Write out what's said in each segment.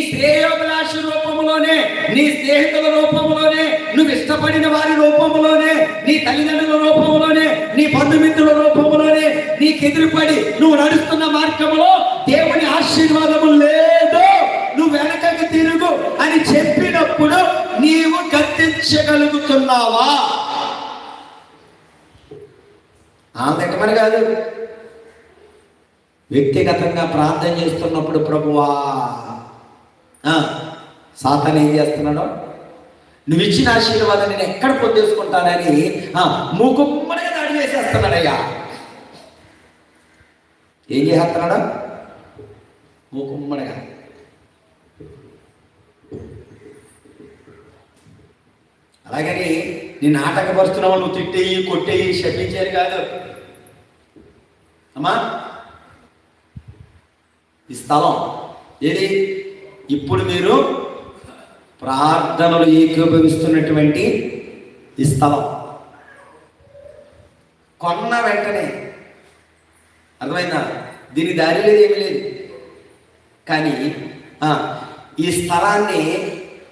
శ్రేయోభిలాష రూపంలోనే, నీ స్నేహితుల రూపంలోనే, నువ్వు ఇష్టపడిన వారి రూపంలోనే, నీ తల్లిదండ్రుల రూపంలోనే, నీ బంధుమిత్రుల రూపంలోనే, నీకు ఎదురుపడి నువ్వు నడుస్తున్న మార్గంలో దేవుని ఆశీర్వాదము లేదు, నువ్వు వెనకకు తిరుగు అని చెప్పినప్పుడు నీవు గద్దించగలుగుతున్నావా? ఆమెమని కాదు, వ్యక్తిగతంగా ప్రార్థన చేస్తున్నప్పుడు ప్రభువా సాతాను ఏం చేస్తున్నాడు, నువ్వు ఇచ్చిన ఆశీర్వాదం నేను ఎక్కడ పొందేసుకుంటానని మూకుమ్మడిగా దాడి చేసేస్తున్నాడయ్యా. ఏం చేస్తున్నాడు? మూకుమ్మడిగా. అలాగని నేను ఆటంకపరుస్తున్నావు, నువ్వు తిట్టేయి కొట్టేయి శపించేది కాదు అమ్మా. ఈ స్థలం ఏది? ఇప్పుడు మీరు ప్రార్థనలు ఏకీభవిస్తున్నటువంటి ఈ స్థలం కొన్న వెంటనే అర్థమైందా? దీని దారి లేదు, ఏమీ లేదు. కానీ ఈ స్థలాన్ని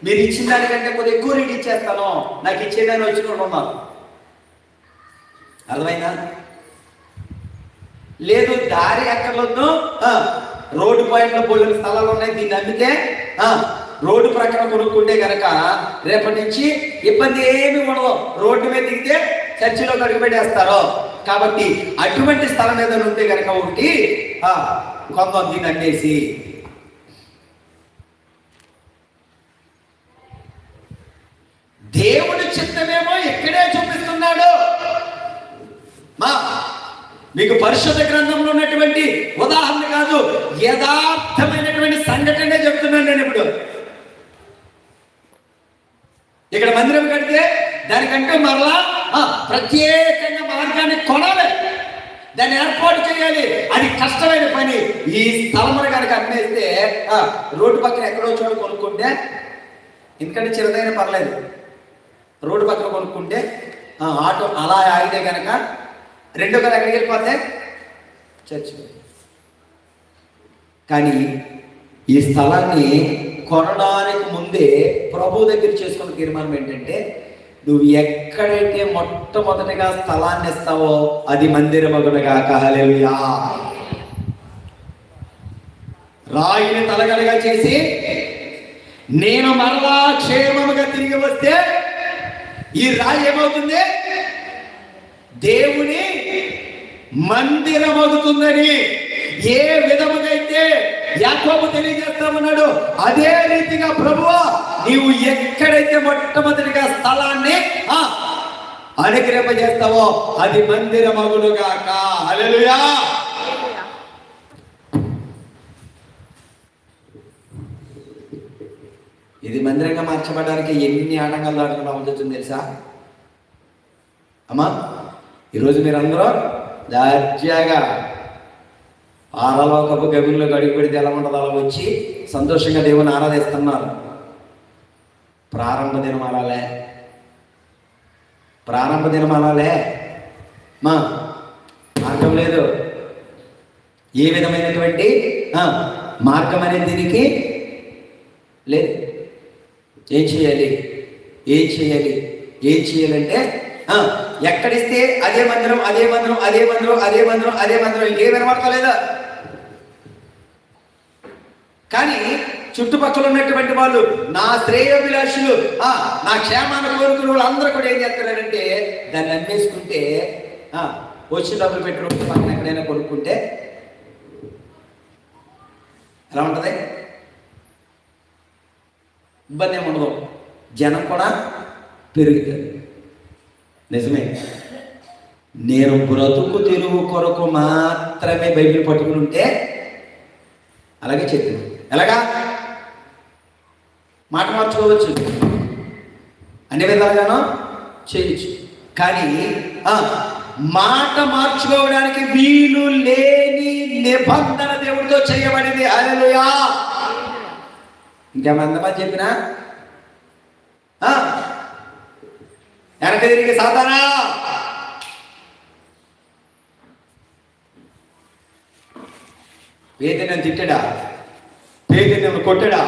మీరు ఇచ్చిన దానికంటే కొద్దిగా ఎక్కువ రేటు ఇచ్చేస్తాను, నాకు ఇచ్చేదాన్ని వచ్చిన ఉన్నారు. అర్థమైందా? లేదు, దారి ఎక్కర్లొద్దు, రోడ్డు పాయింట్లో పోలిన స్థలాలు ఉన్నాయి, దీన్ని అమ్మితే రోడ్డు ప్రక్కన కొనుక్కుంటే కనుక రేపటి నుంచి ఇబ్బంది ఏమి ఉండదు, రోడ్డు మీద దిగితే చర్చిలో అడుగు పెట్టేస్తారు. కాబట్టి అటువంటి స్థలం ఏదైనా ఉంటే కనుక ఒకటి కొంత దీన్ని అమ్మేసి, దేవుడి చిత్తమేమో ఎక్కడే చూపిస్తున్నాడు. మీకు పరిశుద్ధ గ్రంథంలో ఉన్నటువంటి ఉదాహరణ కాదు, యథార్థమైనటువంటి సంఘటనే చెప్తున్నాను నేను. ఇప్పుడు ఇక్కడ మందిరం కడితే దానికంటే మరలా ప్రత్యేకంగా మార్గాన్ని కొనాలి, దాన్ని ఏర్పాటు చేయాలి, అది కష్టమైన పని. ఈ స్థలమును కనుక అమ్మేస్తే రోడ్డు పక్కన ఎక్కడో చోట కొనుక్కుంటే, ఎందుకంటే చిన్నదైనా పర్లేదు, రోడ్డు పక్కన కొనుక్కుంటే ఆటో అలా ఆగితే కనుక రెండో కదా ఎక్కడికి వెళ్ళిపోతే చర్చ్. కానీ ఈ స్థలాన్ని కొనడానికి ముందే ప్రభు దగ్గర చేసుకున్న తీర్మానం ఏంటంటే, నువ్వు ఎక్కడైతే మొట్టమొదటిగా స్థలాన్ని ఇస్తావో అది మందిరమగునుగాక. హల్లెలూయా. రాయిని తలగడగా చేసి నేను మరలా క్షేమముగా తిరిగి వస్తే ఈ రాయి ఏమవుతుంది? దేవుని మందిరమవుతుందని ఏ విధముగా అయితే యాకోబు తెలియజేస్తామన్నాడు, అదే రీతిగా ప్రభువా నీవు ఎక్కడైతే మొట్టమొదటిగా స్థలాన్ని అనుగ్రహింపజేస్తావో అది మందిరమగునుగాక. హల్లెలూయా. ఇది మందిరంగా మార్చబడడానికి ఎన్ని ఆటంకాలు దాటుకుని రావాల్సి తెలుసా అమ్మా? ఈరోజు మీరందరూ దార్జాగా ఆరలోకపు గవిలో గడిగి పెడితే ఎలా ఉంటుందో అలా వచ్చి సంతోషంగా దేవుని ఆరాధిస్తున్నారు. ప్రారంభ దినం అలాలే, ప్రారంభ దినం అలాలే మార్గం లేదు. ఏ విధమైనటువంటి మార్గం అనేది దీనికి లేదు. ఏం చేయాలి? ఏం చేయాలి? ఏం చేయాలంటే ఎక్కడిస్తే అదే మందిరం, అదే మందిరం, అదే మందిరం, అదే మందిరం, అదే మందిరం, ఇంకేం వినపడతలేదా? కానీ చుట్టుపక్కల ఉన్నటువంటి వాళ్ళు, నా శ్రేయోభిలాషులు, నా క్షేమాన్ని కోరుకునే వాళ్ళు అందరూ కూడా ఏం చేస్తారంటే దాన్ని అమ్మేసుకుంటే వచ్చి డబ్బులు పెట్టుకుంటే పక్కన ఎక్కడైనా కొనుక్కుంటే ఎలా ఉంటుంది? ఇబ్బంది ఏమి ఉండదు, జనం కూడా పెరుగుతారు. నిజమే. నేను బ్రతుకు తెరువు కొరకు మాత్రమే బైబిల్ పట్టుకుని ఉంటే అలాగే చెప్పింది. ఎలాగా? మాట మార్చుకోవచ్చు, అన్ని విధాలుగానో చేయొచ్చు. కానీ మాట మార్చుకోవడానికి వీలు లేని నిబంధన దేవుడితో చేయబడింది. హల్లెలూయా. ఇంకేమంతమంది చెప్పినా వెనక తిరిగి సాతానా పేతురుని తిట్టాడా? పేదరిని కొట్టాడా?